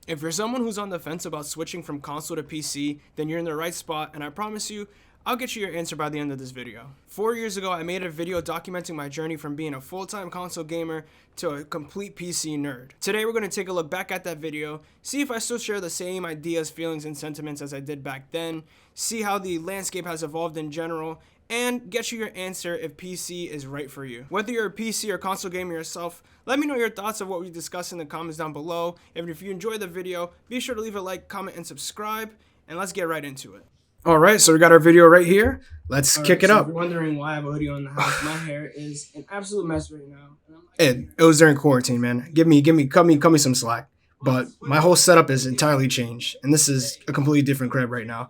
If you're someone who's on the fence about switching from console to PC, then you're in the right spot, and I promise you, I'll get you your answer by the end of this video. 4 years ago, I made a video documenting my journey from being a full-time console gamer to a complete PC nerd. Today, we're going to take a look back at that video, see if I still share the same ideas, feelings, and sentiments as I did back then, see how the landscape has evolved in general, and get you your answer if PC is right for you. Whether you're a PC or console gamer yourself, let me know your thoughts of what we discussed in the comments down below. And if you enjoyed the video, be sure to leave a like, comment, and subscribe, and let's get right into it. Alright, so we got our video right here. Let's kick it up. If you're wondering why I have a hoodie on the house, my hair is an absolute mess right now. It was during quarantine, man. Cut me some slack. But my whole setup is entirely changed, and this is a completely different crib right now,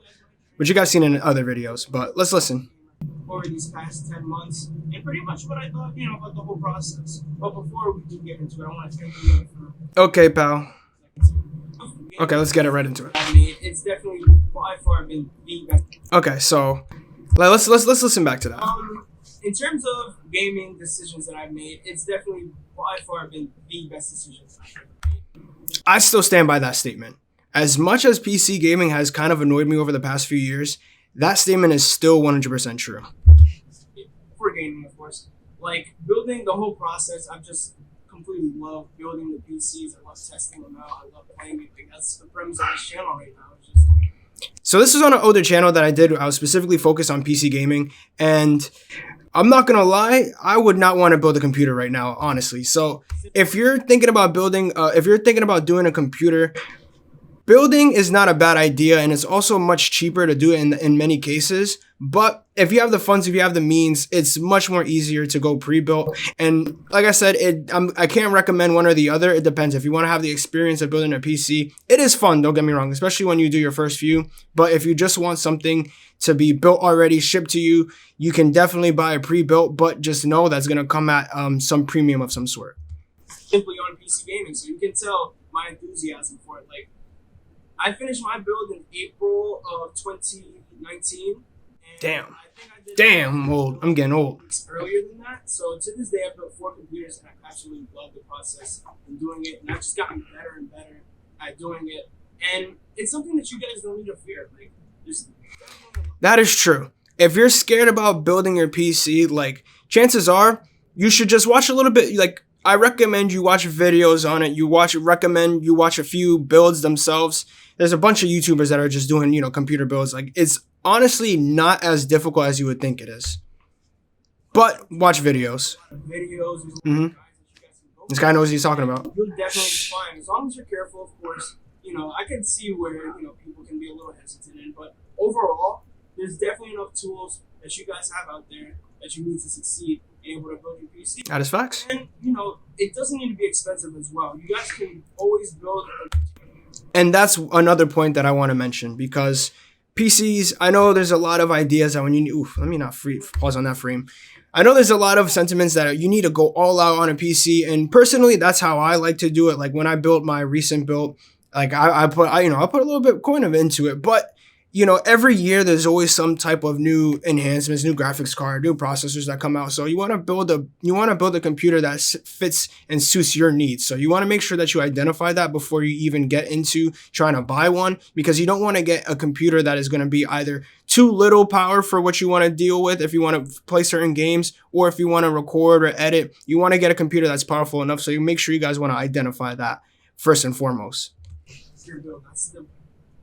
which you guys seen in other videos. But let's listen. Over these past 10 months, and pretty much what I thought, about the whole process. But before we do get into it, I want to take a minute for... Okay, pal. Okay, let's get it right into it. I mean, it's definitely by far been the best. Okay, so let's listen back to that. In terms of gaming decisions that I've made, it's definitely by far been the best decisions I've ever made. I still stand by that statement. As much as PC gaming has kind of annoyed me over the past few years, that statement is still 100% true. For gaming, of course. Like, building the whole process, I've just completely loved building the PCs. I love testing them out. I love playing it. Like, that's the premise of this channel right now. So this is on an older channel that I did. I was specifically focused on PC gaming. And I'm not going to lie, I would not want to build a computer right now, honestly. So if you're thinking about doing a computer, building is not a bad idea, and it's also much cheaper to do it in many cases. But if you have the funds, if you have the means, it's much more easier to go pre-built. And like I said, I can't recommend one or the other. It depends. If you want to have the experience of building a PC, it is fun, don't get me wrong, especially when you do your first few. But if you just want something to be built already, shipped to you, you can definitely buy a pre-built, but just know that's going to come at some premium of some sort. Simply on PC gaming, so you can tell my enthusiasm for it. Like, I finished my build in April of 2019. Damn. I'm old. I'm getting old. Earlier than that. So to this day, I've built 4 computers, and I absolutely love the process of doing it. And I've just gotten better and better at doing it. And it's something that you guys don't need to fear. Like, that is true. If you're scared about building your PC, like, chances are you should just watch a little bit. Like, I recommend you watch videos on it. Recommend you watch a few builds themselves. There's a bunch of YouTubers that are just doing, computer builds. Like, it's honestly not as difficult as you would think it is. But watch videos. Mm-hmm. This guy knows what he's talking about. You'll definitely be fine. As long as you're careful, of course. I can see where, people can be a little hesitant in. But overall, there's definitely enough tools that you guys have out there that you need to succeed and able to build your PC. That is facts. And, it doesn't need to be expensive as well. You guys can always build. And that's another point that I want to mention, because PCs, I know there's a lot of ideas that when you let me not pause on that frame. I know there's a lot of sentiments that you need to go all out on a PC, and personally, that's how I like to do it. Like, when I built my recent build, like I put a little bit kind of into it, but every year there's always some type of new enhancements, new graphics card, new processors that come out. So you want to build a computer that fits and suits your needs. So you want to make sure that you identify that before you even get into trying to buy one, because you don't want to get a computer that is going to be either too little power for what you want to deal with if you want to play certain games, or if you want to record or edit. You want to get a computer that's powerful enough. So you make sure you guys want to identify that first and foremost. Your build, that's the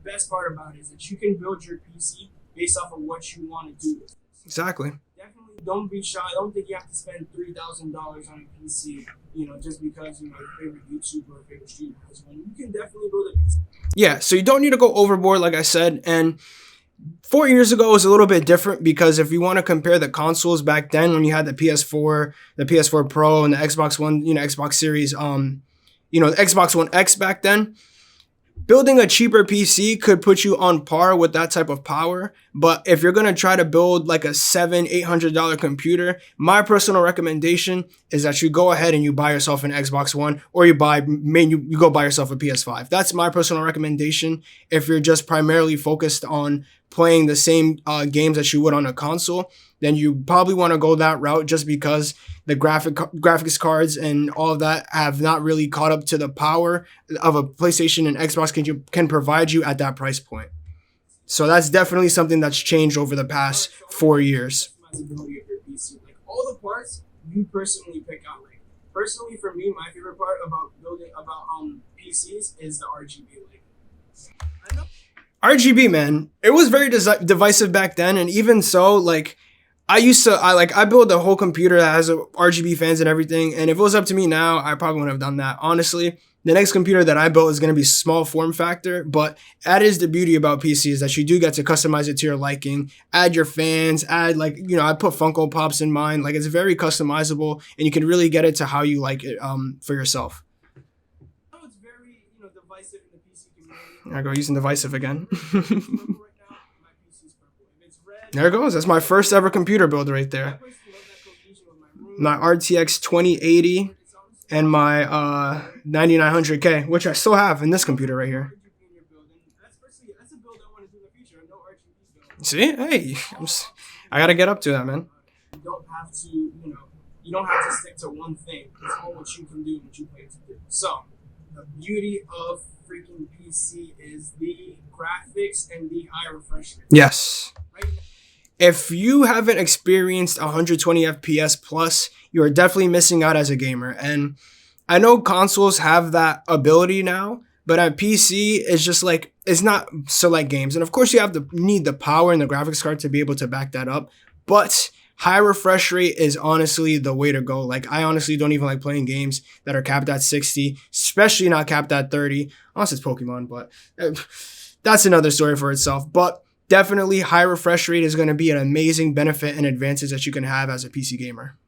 best part about it, is that you can build your PC based off of what you want to do with it. Exactly. Definitely don't be shy. Don't think you have to spend $3,000 on a PC, just because your favorite YouTuber or favorite streamer has one. You can definitely build a PC. Yeah, so you don't need to go overboard, like I said. And 4 years ago was a little bit different, because if you want to compare the consoles back then, when you had the PS4 Pro and the Xbox One, Xbox Series, the Xbox One X back then, building a cheaper PC could put you on par with that type of power. But if you're going to try to build like a $700-800 computer, my personal recommendation is that you go ahead and you buy yourself an Xbox One, or you go buy yourself a PS5. That's my personal recommendation if you're just primarily focused on playing the same games that you would on a console. then you probably want to go that route, just because the graphics cards and all of that have not really caught up to the power of a PlayStation and Xbox can provide you at that price point. So that's definitely something that's changed over the past 4 years. Customizability of your PC, like all the parts you personally pick out. Like personally, for me, my favorite part about PCs is the RGB. Like RGB, man, it was very divisive back then, and even so, like I built a whole computer that has RGB fans and everything, and if it was up to me now, I probably wouldn't have done that. Honestly, the next computer that I built is going to be small form factor, but that is the beauty about PCs, that you do get to customize it to your liking, add your fans, add like, I put Funko Pops in mine. Like, it's very customizable, and you can really get it to how you like it for yourself. It's very, divisive in the PC community. I go using divisive again. There it goes. That's my first ever computer build right there. My RTX 2080 and my 9900K, which I still have in this computer right here. See, hey, I gotta get up to that, man. You don't have to, you don't have to stick to one thing. It's all what you can do, what you plan to do. So, the beauty of freaking PC is the graphics and the high refresh rate. Yes. If you haven't experienced 120 FPS plus, you are definitely missing out as a gamer. And I know consoles have that ability now, but at PC, it's just like, it's not select games. And of course, you need the power and the graphics card to be able to back that up. But high refresh rate is honestly the way to go. Like, I honestly don't even like playing games that are capped at 60, especially not capped at 30. Unless it's Pokemon, but that's another story for itself. But definitely high refresh rate is going to be an amazing benefit and advantage that you can have as a PC gamer.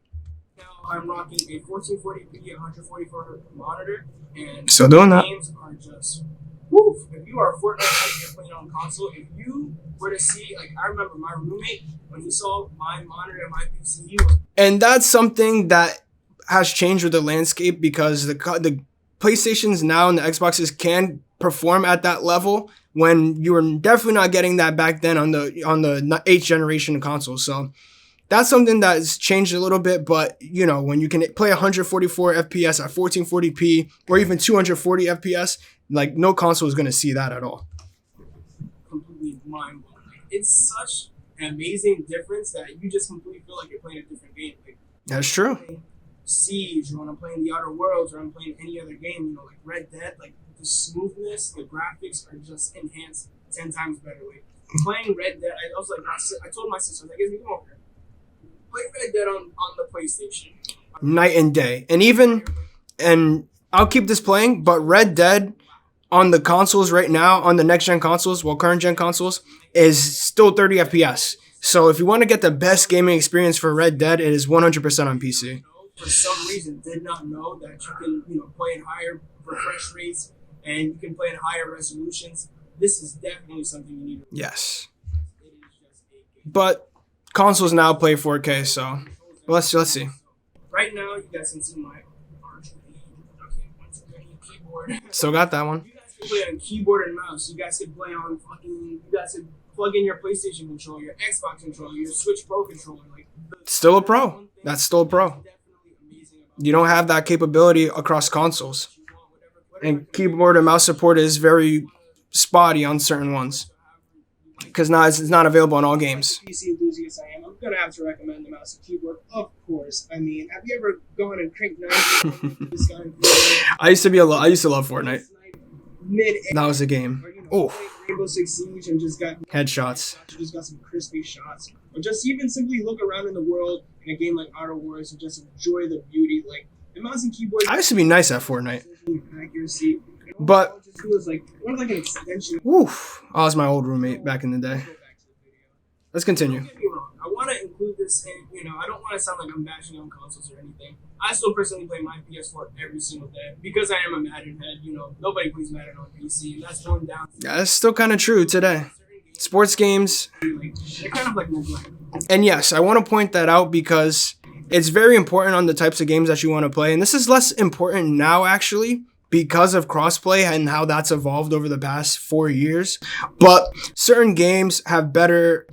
Now I'm rocking a 1440p 144 monitor, and still doing that. Games are just woof. If you are a Fortnite and you're playing on console, if you were to see, like, I remember my roommate, when he saw my monitor and my PC, he was. And that's something that has changed with the landscape, because the PlayStations now and the Xboxes can perform at that level, when you were definitely not getting that back then on the 8th generation console. So that's something that's changed a little bit. But when you can play 144 FPS at 1440p or even 240 FPS, like, no console is going to see that at all. Completely mind blowing. It's such an amazing difference that you just completely feel like you're playing a different game. Like, that's true. Siege, or when I'm playing The Outer Worlds, or I'm playing any other game, like Red Dead, like, the smoothness, the graphics are just enhanced 10 times better. Like, playing Red Dead, I was like, I told my sister, I was like, come over here. Play Red Dead on the PlayStation. Night and day. And I'll keep this playing, but Red Dead on the consoles right now, on the next gen consoles, current gen consoles, is still 30 FPS. So if you want to get the best gaming experience for Red Dead, it is 100% on PC. For some reason, did not know that you can, play in higher refresh rates, and you can play in higher resolutions. This is definitely something you need to. Yes. But consoles now play 4K, so let's see. Right now, you guys can see my keyboard. Still got that one. You guys can play on keyboard and mouse. You guys can play on you guys can plug in your PlayStation controller, your Xbox controller, your Switch Pro controller. Like, still a pro. That's still a pro. You don't have that capability across consoles. And keyboard and mouse support is very spotty on certain ones, because now it's not available in all games. PC enthusiast I am, I'm gonna have to recommend the mouse and keyboard, of course. I mean, have you ever gone and cranked this guy? I used to love Fortnite. That was a game. Oh, Rainbow Six Siege and just got headshots. Just got some crispy shots, or just even simply look around in the world in a game like Outer Worlds and just enjoy the beauty. Like, the mouse and keyboard. I used to be nice at Fortnite. Accuracy, but it was like an extension. Woof! I was my old roommate back in the day. Let's continue. Don't get me wrong. I want to include this in, I don't want to sound like I'm bashing on consoles or anything. I still personally play my PS4 every single day because I am a Madden head. Nobody plays Madden on PC, and that's going down. Yeah, that's still kind of true today. Sports games. They're kind of like neglect. And yes, I want to point that out because it's very important on the types of games that you want to play. And this is less important now, actually, because of crossplay and how that's evolved over the past 4 years. But certain games have better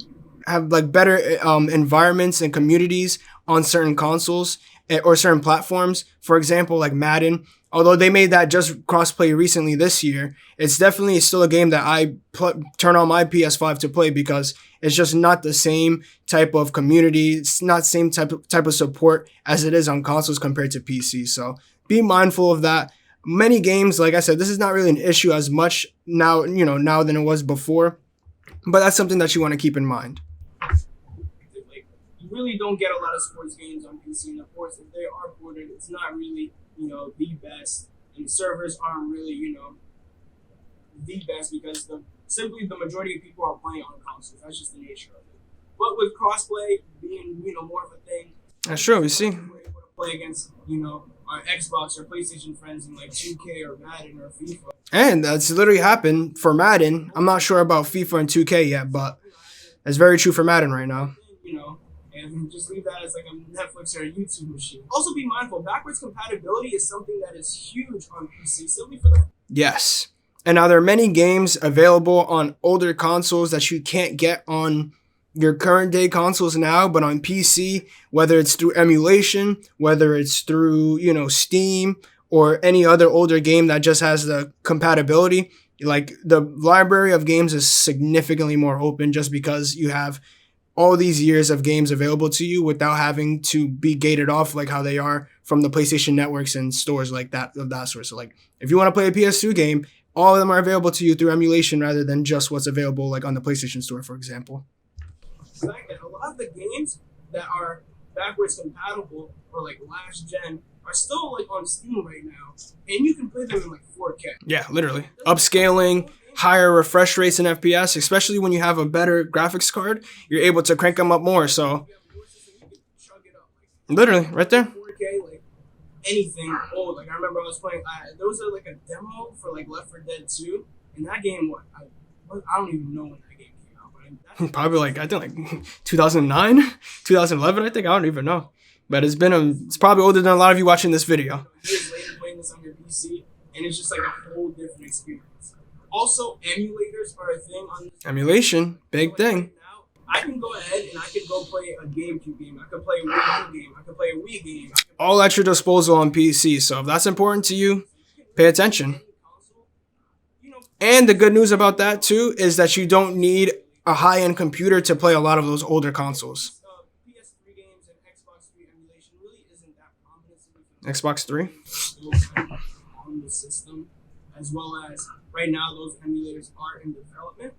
have like better environments and communities on certain consoles or certain platforms. For example, like Madden. Although they made that just crossplay recently this year, it's definitely still a game that I turn on my PS5 to play because it's just not the same type of community. It's not the same type of support as it is on consoles compared to PC. So be mindful of that. Many games, like I said, this is not really an issue as much now, now than it was before, but that's something that you want to keep in mind. Like, you really don't get a lot of sports games on PC, and of course, if they are ported, it's not really the best, and servers aren't really the best because simply the majority of people are playing on consoles. That's just the nature of it. But with crossplay being more of a thing, that's true. We see. Play against our Xbox or PlayStation friends in like 2K or Madden or FIFA. And that's literally happened for Madden. I'm not sure about FIFA and 2K yet, but it's very true for Madden right now. And just leave that as like a Netflix or a YouTube machine. Also be mindful, backwards compatibility is something that is huge on PC, simply for the... Yes. And now there are many games available on older consoles that you can't get on your current day consoles now, but on PC, whether it's through emulation, whether it's through, Steam or any other older game that just has the compatibility, like the library of games is significantly more open just because you have all these years of games available to you without having to be gated off like how they are from the PlayStation networks and stores like that of that sort. So like if you want to play a PS2 game, all of them are available to you through emulation rather than just what's available like on the PlayStation Store, for example. Second, a lot of the games that are backwards compatible or like last gen are still like on Steam right now, and you can play them in like 4K. Yeah, literally. Upscaling, higher refresh rates in FPS, especially when you have a better graphics card, you're able to crank them up more. So literally, right there. 4K, like anything old. Like I remember I was playing. There was like a demo for like Left 4 Dead 2, and that game. I don't even know when that game came out. But probably like I think like 2009, 2011. I think I don't even know. But it's probably older than a lot of you watching this video. Years later, playing this on your PC, and it's just like a whole different experience. Also, emulators are a thing on this. Emulation, big thing. Right now, I can go ahead and I can go play a GameCube game. I can play a Wii U game. I can play a Wii game. All at your disposal on PC. So if that's important to you, pay attention. And the good news about that too is that you don't need a high-end computer to play a lot of those older consoles. PS3 games and Xbox 3 emulation really isn't that prominent. Xbox 3? On the system, as well as right now those emulators are in development.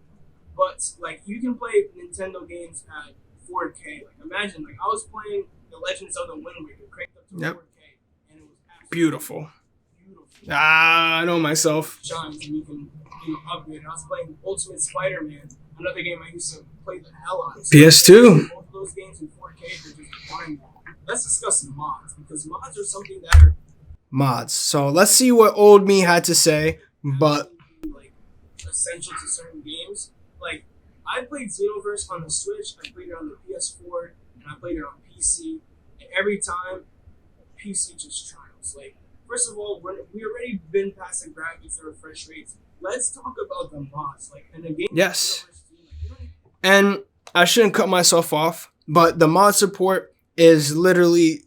But like you can play Nintendo games at 4K. Like imagine, like I was playing The Legends of the Wind Waker cranked up to 4K, and it was beautiful. I know myself. Shines, and you can upgrade. I was playing Ultimate Spider-Man, another game I used to play the hell out of. So PS2. both of those games in 4K were just fine. Let's discuss mods, because mods are something that are mods. So let's see what old me had to say. But like essential to certain games. Like I played Xenoverse on the Switch, I played it on the PS4, and I played it on PC. And every time, PC just triumphs. Like first of all, we already been past the graphics and refresh rates. Let's talk about the mods. Like in the game. Yes. And I shouldn't cut myself off, but the mod support is literally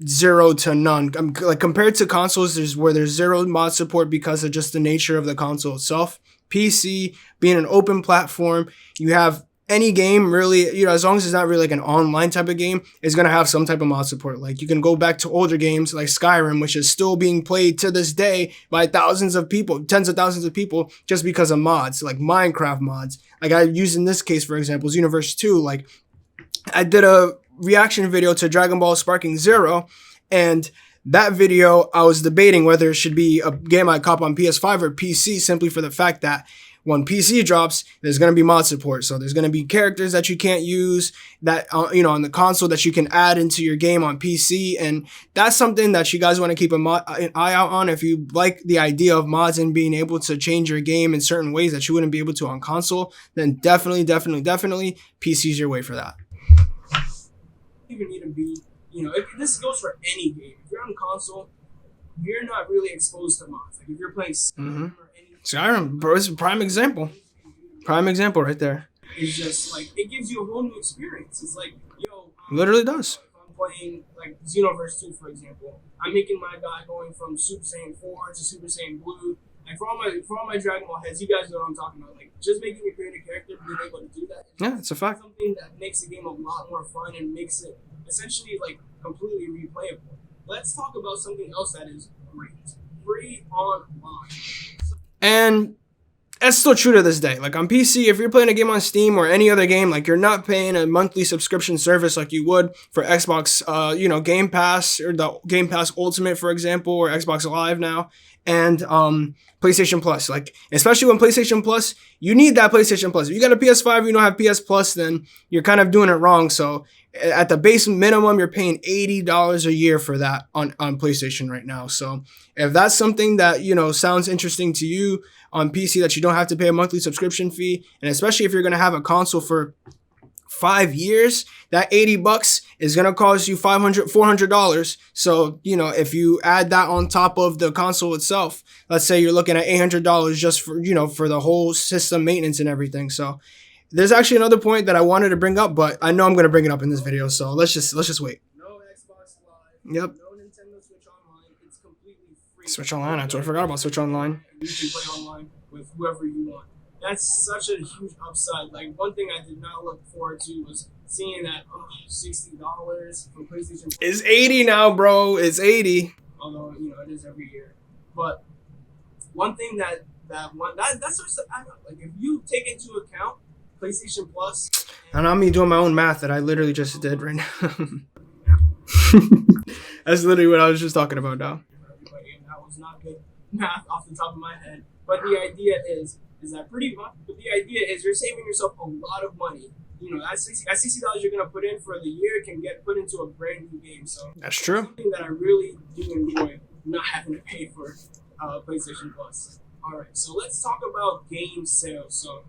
0 to none. Like compared to consoles, there's zero mod support because of just the nature of the console itself. PC being an open platform, you have any game really, as long as it's not really like an online type of game, is going to have some type of mod support. Like you can go back to older games like Skyrim, which is still being played to this day by thousands of people, tens of thousands of people, just because of mods, like Minecraft mods. Like I used in this case, for example, Xenoverse 2. Like I did a reaction video to Dragon Ball Sparking Zero, and that video I was debating whether it should be a game I cop on PS5 or PC, simply for the fact that when PC drops, there's going to be mod support. So there's going to be characters that you can't use that, on the console that you can add into your game on PC. And that's something that you guys want to keep an eye out on. If you like the idea of mods and being able to change your game in certain ways that you wouldn't be able to on console, then definitely PC is your way for that. You even need to be, if this goes for any game. If you're on console, you're not really exposed to mods. Like if you're playing Skyrim or any Skyrim, bro, is a prime example. Prime example right there. is just like it gives you a whole new experience. It's like, Literally does. if I'm playing like Xenoverse 2, for example, I'm making my guy going from Super Saiyan 4 to Super Saiyan Blue. Like for all my Dragon Ball heads, you guys know what I'm talking about. Like just making a creative character, being able to do that. Yeah, it's a fact. Something that makes the game a lot more fun and makes it essentially like completely replayable. Let's talk about something else that is great. Free online. And that's still true to this day. Like on PC, if you're playing a game on Steam or any other game, like you're not paying a monthly subscription service like you would for Xbox, Game Pass or the Game Pass Ultimate, for example, or Xbox Live now, and PlayStation Plus. Like especially when PlayStation Plus, you need that PlayStation Plus. If you got a PS5, you don't have PS Plus, then you're kind of doing it wrong. So at the base minimum, you're paying $80 a year for that on PlayStation right now. So if that's something that sounds interesting to you on PC, that you don't have to pay a monthly subscription fee, and especially if you're going to have a console for 5 years, that $80 is going to cost you $400. So, if you add that on top of the console itself, let's say you're looking at $800 just for the whole system maintenance and everything. So there's actually another point that I wanted to bring up, but I know I'm going to bring it up in this video. So let's just wait. No Xbox Live. Yep. No Nintendo Switch Online. It's completely free. Switch Online. I totally forgot about Switch Online. You can play online with whoever you want. That's such a huge upside. Like one thing I did not look forward to was seeing that $60 for PlayStation. It's 80 now, bro. It's 80. Although it is every year. But one thing that's sort of like if you take into account PlayStation Plus. And not me doing my own math that I literally just did right now. That's literally what I was just talking about now. That was not good math off the top of my head. But the idea is that pretty much. But the idea is you're saving yourself a lot of money. That $60 you're gonna put in for the year can get put into a brand new game. So that's true. Something that I really do enjoy not having to pay for PlayStation Plus. All right, so let's talk about game sales. So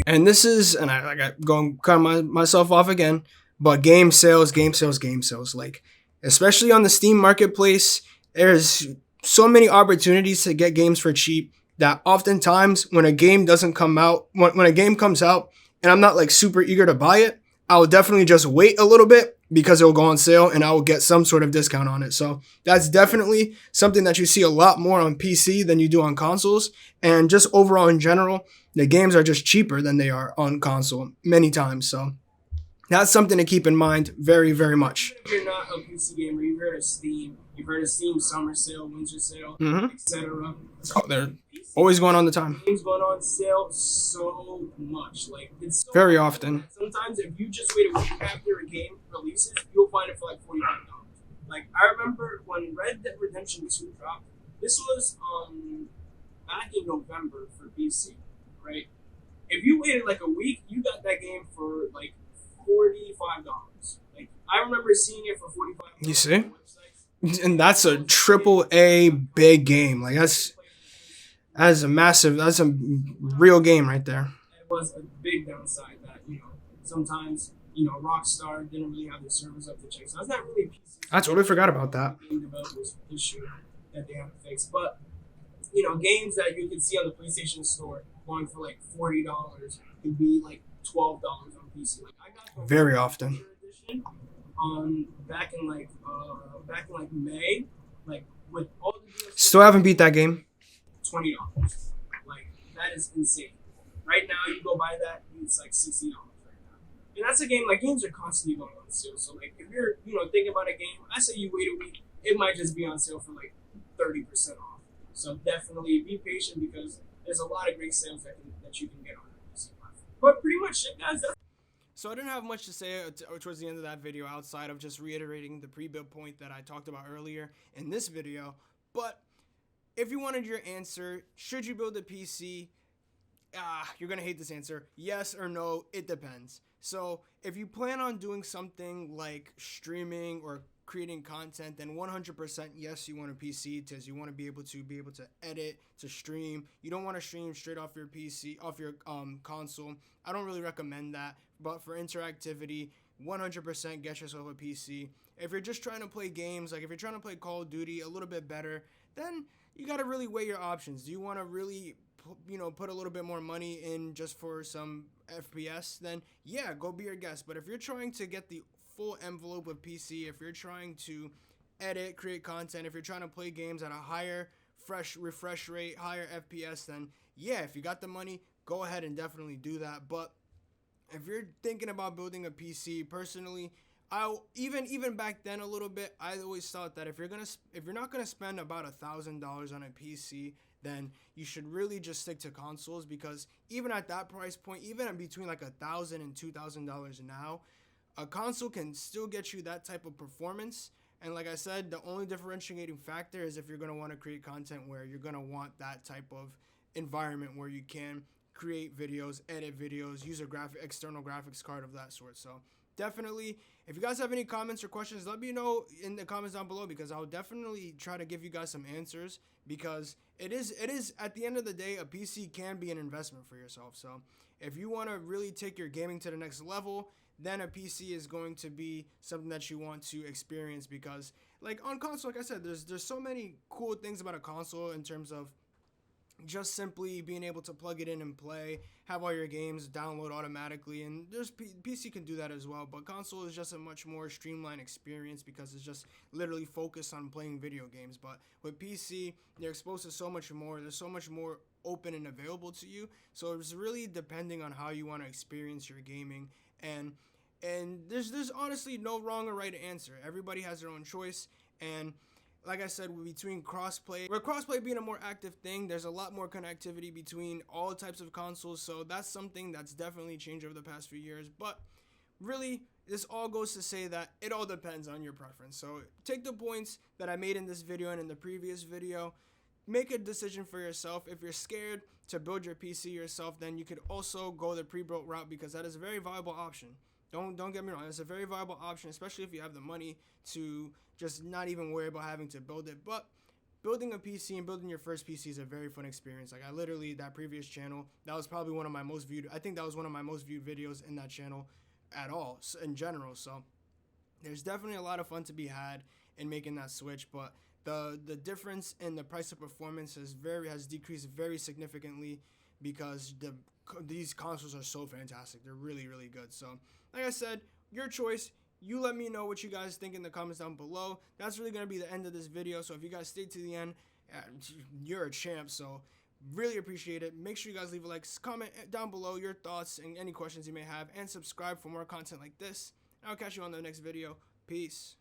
and this is, and I got going cut myself off again, but game sales, like especially on the Steam marketplace, there's so many opportunities to get games for cheap that oftentimes when a game doesn't come out, when a game comes out and I'm not like super eager to buy it, I will definitely just wait a little bit because it will go on sale and I will get some sort of discount on it. So that's definitely something that you see a lot more on PC than you do on consoles. And just overall in general, the games are just cheaper than they are on console many times. So that's something to keep in mind very, very much. If you're not a PC gamer, you've heard of Steam. You've heard of Steam summer sale, winter sale, etc. Oh, they're always going on the time. Games going on sale so much. Like it's so very often. Sometimes if you just wait a week after a game releases, you'll find it for like $45. Like I remember when Red Dead Redemption 2 dropped. This was back in November for PC, right? If you waited like a week, you got that game for like $45. Like I remember seeing it for $45. You see? And that's a AAA big game. Like that's a real game right there. It was a big downside that, sometimes, Rockstar didn't really have the servers up to check. So that's not really a PC. I totally forgot about that. Game developers issue that they have to fix. But, games that you could see on the PlayStation Store going for like $40 could be like $12 on PC. Like I got the very often. Edition back in May, like with all the DLC, still haven't beat that game. $20. Like that is insane. Right now, you go buy that, it's like $60 right now. And that's a game. Like games are constantly going on sale. So like if you're thinking about a game, I say you wait a week. It might just be on sale for like 30% off. So definitely be patient because there's a lot of great sales that you can get on the PC platform. But pretty much it, guys. So I didn't have much to say towards the end of that video outside of just reiterating the pre-built point that I talked about earlier in this video. But if you wanted your answer, should you build a PC? You're going to hate this answer. Yes or no, it depends. So if you plan on doing something like streaming or creating content, then 100% yes, you want a PC because you want to be able to edit, to stream. You don't want to stream straight off your PC, off your console. I don't really recommend that. But for interactivity, 100% get yourself a PC. If you're just trying to play games, like if you're trying to play Call of Duty a little bit better, then you got to really weigh your options. Do you want to really put a little bit more money in just for some FPS, then yeah, go be your guest. But if you're trying to get the full envelope of PC, if you're trying to edit, create content, if you're trying to play games at a higher refresh rate, higher FPS, then yeah, if you got the money, go ahead and definitely do that. But if you're thinking about building a PC, personally, I even back then a little bit, I always thought that if you're not gonna spend about $1,000 on a PC, then you should really just stick to consoles, because even at that price point, even in between like $1,000 and $2,000 now, a console can still get you that type of performance. And like I said, the only differentiating factor is if you're gonna want to create content where you're gonna want that type of environment where you can create videos, edit videos, use a external graphics card of that sort. So definitely, if you guys have any comments or questions, let me know in the comments down below, because I'll definitely try to give you guys some answers, because it is at the end of the day, a PC can be an investment for yourself. So if you want to really take your gaming to the next level, then a PC is going to be something that you want to experience, because like on console, like I said, there's so many cool things about a console in terms of just simply being able to plug it in and play, have all your games download automatically, and there's PC can do that as well, but console is just a much more streamlined experience because it's just literally focused on playing video games. But with PC, you're exposed to so much more, there's so much more open and available to you, so it's really depending on how you want to experience your gaming. And there's honestly no wrong or right answer. Everybody has their own choice. And like I said, between crossplay, with crossplay being a more active thing, there's a lot more connectivity between all types of consoles. So that's something that's definitely changed over the past few years. But really, this all goes to say that it all depends on your preference. So take the points that I made in this video and in the previous video, make a decision for yourself. If you're scared to build your PC yourself, then you could also go the pre-built route, because that is a very viable option. Don't get me wrong, it's a very viable option, especially if you have the money to just not even worry about having to build it. But building a PC and building your first PC is a very fun experience. Like I literally, that previous channel, that was probably one of my most viewed, I think that was one of my most viewed videos in that channel at all, in general. So there's definitely a lot of fun to be had in making that switch. But the difference in the price of performance has decreased very significantly, because these consoles are so fantastic. They're really, really good. So like I said, your choice. You let me know what you guys think in the comments down below. That's really going to be the end of this video. So if you guys stayed to the end, you're a champ. So really appreciate it. Make sure you guys leave a like, comment down below your thoughts and any questions you may have, and subscribe for more content like this. I'll catch you on the next video. Peace.